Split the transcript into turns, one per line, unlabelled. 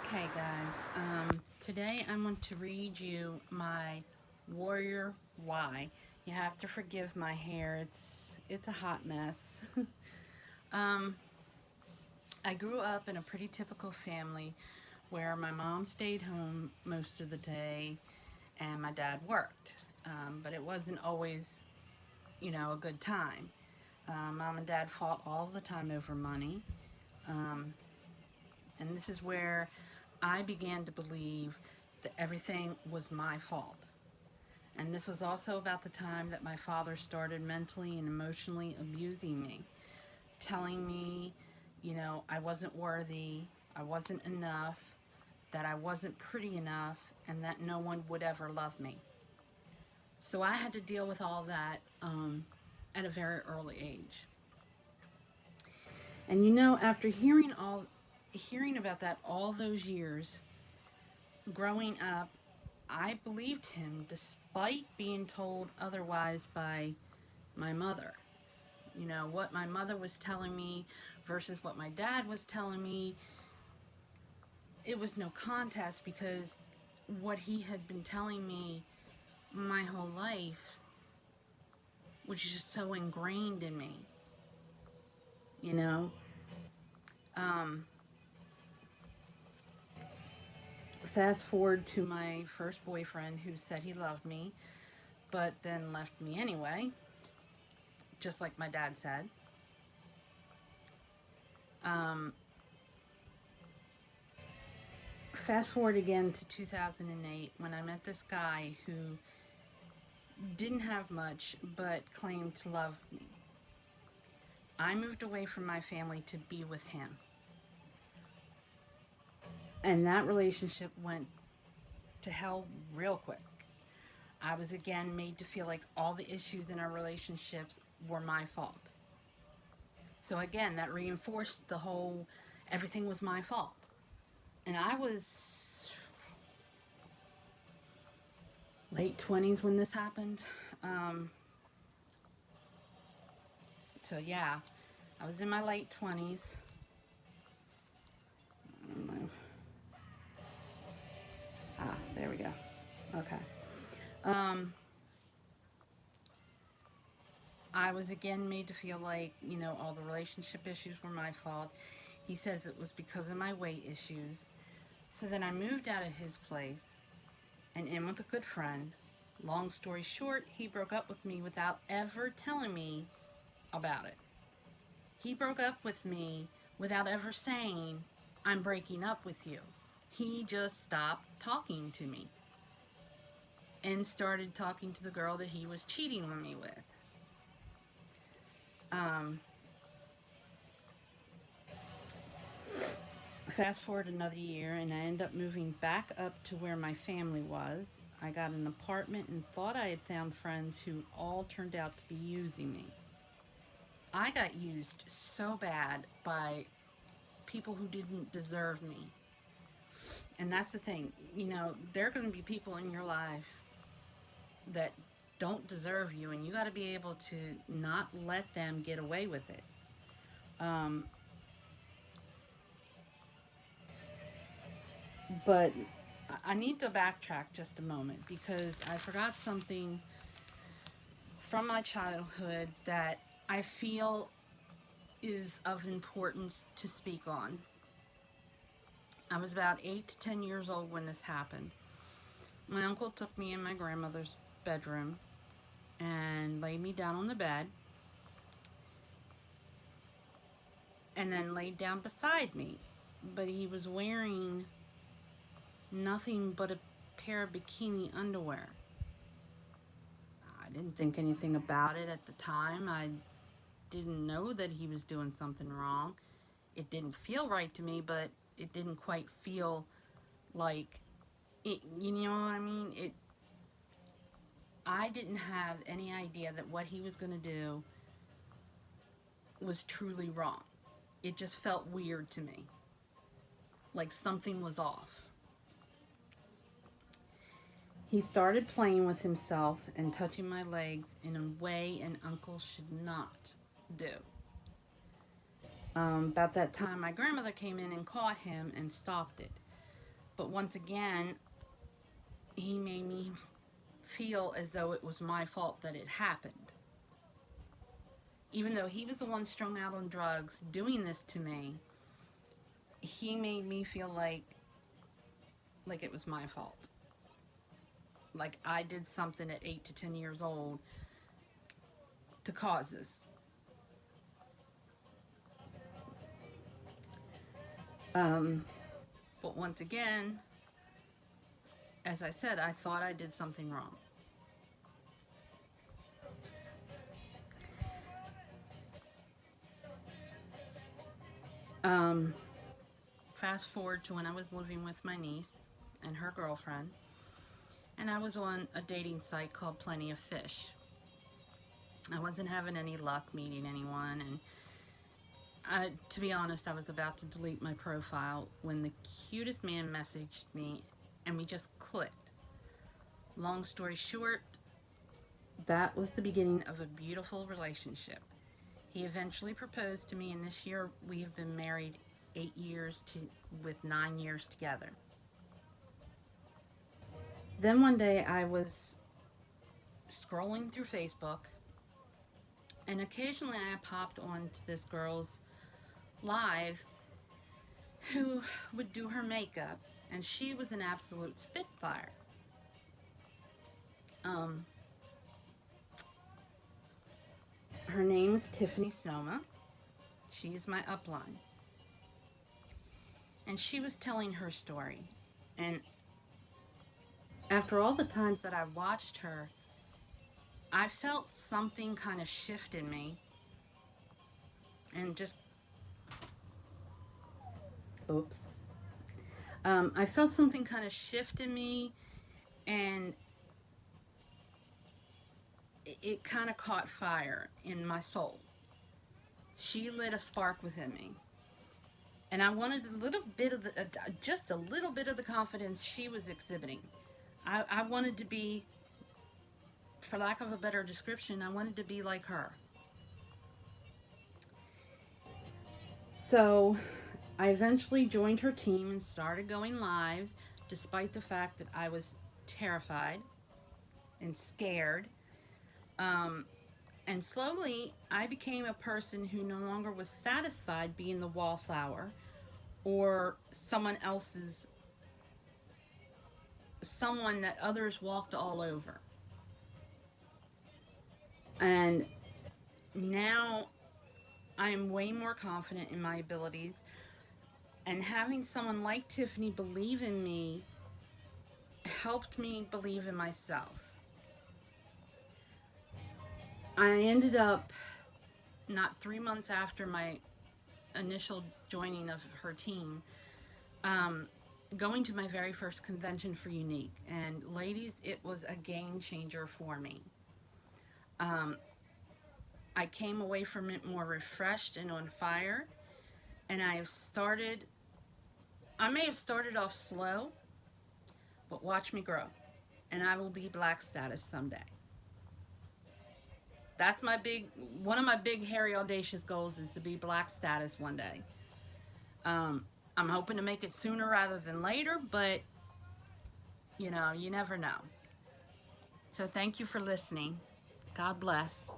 Okay, guys. Today I'm going to read you my Warrior Why. You have to forgive my hair. It's a hot mess. um, I grew up in a pretty typical family where my mom stayed home most of the day and my dad worked. But it wasn't always, a good time. Mom and dad fought all the time over money. Um, and this is where I began to believe that everything was my fault. And this was also about the time that my father started mentally and emotionally abusing me, telling me, I wasn't worthy, I wasn't enough, that I wasn't pretty enough, and that no one would ever love me. So I had to deal with all that at a very early age. And after hearing about that all those years growing up, I believed him despite being told otherwise by my mother. What my mother was telling me versus what my dad was telling me, it was no contest because what he had been telling me my whole life was just so ingrained in me, you know? Um, Fast forward to my first boyfriend who said he loved me, but then left me anyway, just like my dad said. Um, Fast forward again to 2008 when I met this guy who didn't have much but claimed to love me. I moved away from my family to be with him. And that relationship went to hell real quick. I was again made to feel like all the issues in our relationships were my fault. So again, that reinforced the whole everything was my fault. And I was late 20s when this happened. Um, so yeah, I was in my late 20s. There we go. Okay. Um, I was again made to feel like, all the relationship issues were my fault. He says it was because of my weight issues. So then I moved out of his place and in with a good friend. Long story short, he broke up with me without ever telling me about it. He broke up with me without ever saying, I'm breaking up with you. He just stopped talking to me and started talking to the girl that he was cheating on me with. Um, Fast forward another year, and I ended up moving back up to where my family was. I got an apartment and thought I had found friends who all turned out to be using me. I got used so bad by people who didn't deserve me. And that's the thing, there are going to be people in your life that don't deserve you, and you got to be able to not let them get away with it. Um, but I need to backtrack just a moment because I forgot something from my childhood that I feel is of importance to speak on. I was about 8 to 10 years old when this happened. My uncle took me in my grandmother's bedroom and laid me down on the bed and then laid down beside me. But he was wearing nothing but a pair of bikini underwear. I didn't think anything about it at the time. I didn't know that he was doing something wrong. It didn't feel right to me, but it didn't quite feel like it, you know what I mean? I didn't have any idea that what he was going to do was truly wrong. It just felt weird to me, like something was off. He started playing with himself and touching my legs in a way an uncle should not do. About that time, my grandmother came in and caught him and stopped it. But once again, he made me feel as though it was my fault that it happened. Even though he was the one strung out on drugs doing this to me, he made me feel like it was my fault. Like I did something at 8 to 10 years old to cause this. But once again, as I said, I thought I did something wrong. Fast forward to when I was living with my niece and her girlfriend, and I was on a dating site called Plenty of Fish. I wasn't having any luck meeting anyone, and to be honest, I was about to delete my profile when the cutest man messaged me, and we just clicked. Long story short, that was the beginning of a beautiful relationship. He eventually proposed to me, and this year we have been married 8 years with 9 years together. Then one day I was scrolling through Facebook, and occasionally I popped on to this girl's live who would do her makeup, and she was an absolute spitfire. Her name is Tiffany Soma. She's my upline. And she was telling her story. And after all the times that I watched her, I felt something kind of shift in me. And just... Oops. I felt something kind of shift in me, and it kind of caught fire in my soul. She lit a spark within me, and I wanted a little bit of just a little bit of the confidence she was exhibiting. I wanted to be, for lack of a better description, I wanted to be like her. So I eventually joined her team and started going live, despite the fact that I was terrified and scared. And slowly, I became a person who no longer was satisfied being the wallflower or someone that others walked all over. And now I am way more confident in my abilities, and having someone like Tiffany believe in me helped me believe in myself. I ended up, not 3 months after my initial joining of her team, going to my very first convention for Younique. And ladies, it was a game changer for me. I came away from it more refreshed and on fire. And I may have started off slow, but watch me grow. And I will be black status someday. That's one of my big, hairy, audacious goals is to be black status one day. I'm hoping to make it sooner rather than later, but, you never know. So thank you for listening. God bless.